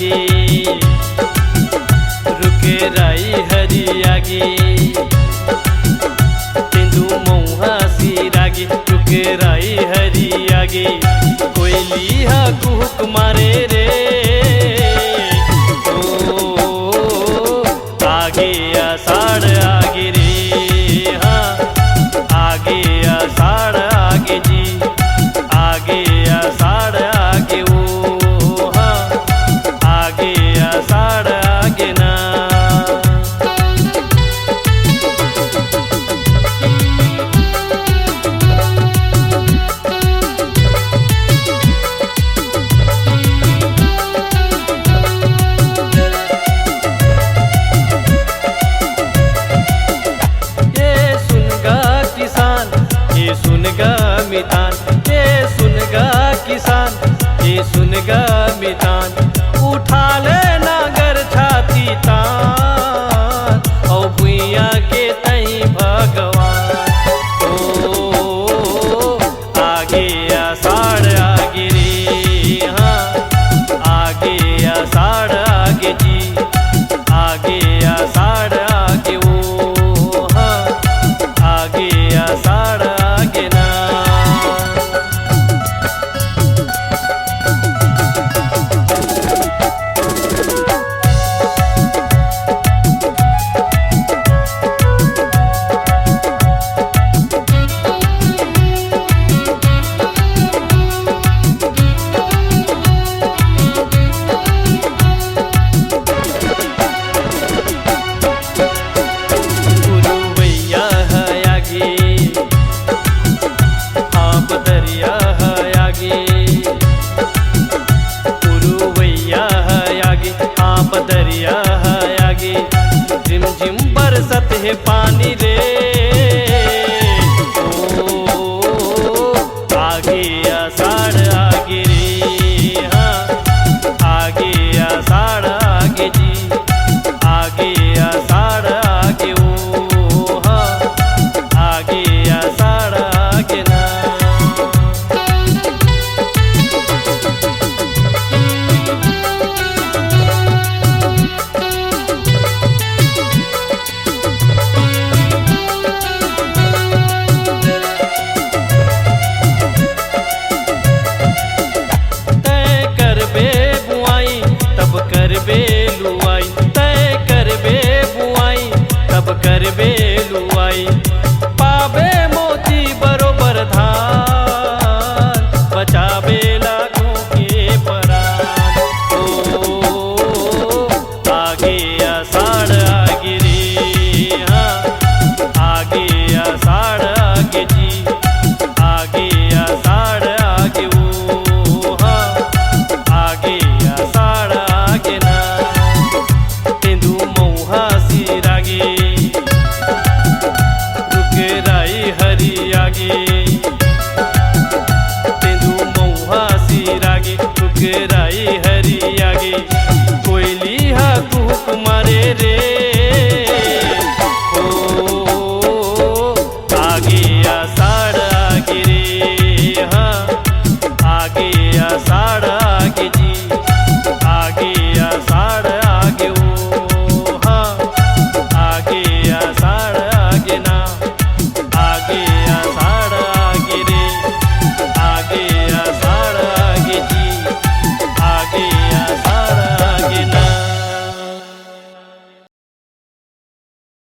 आगे रुके राई हरी आगे तेंदू मऊहा सिरागे रुके राई हरी आगे कोयली हा कुहुक मारे रे ओ आगे आषाढ़ आगे रे हाँ आगे आषाढ़ आगे जी आगे आषाढ़ आगे ओ हाँ आगे आषाढ़ आगे ना। ये सुनगा मितान ये सुनगा किसान ये सुनगा मितान उठा ले नागर छाती तान और भुइया के तई भगवान ओ आगे आषाढ़ आगे रे हाँ आगे आषाढ़ आगे जी आगे आषाढ़ आगे ओ हाँ आगे आषाढ़ आगे ना। दरिया है आगे झिम झिम बरसत है पानी रे ओ आगे आषाढ़ आगे रे हाँ आगे आषाढ़ आगे जी आगे आषाढ़ आगे ओ हाँ आगे आषाढ़ आगे ना। करबे लुआई तय करबे बुआई तब करबे लुआई पाबे मोती बरोबर धान बचाबे लाखों के प्राण ओ आगे आषाढ़ आगे रे हाँ आगे आषाढ़ आगे जी आगे आषाढ़ आगे ओ हाँ आगे आषाढ़ आगे ना। तेंदू मऊहा सिरागे रुके राई हरी आगे तेंदू मऊहा सिरागे रुके राई हरी आगे कोयली हा कुहुक मारे रे।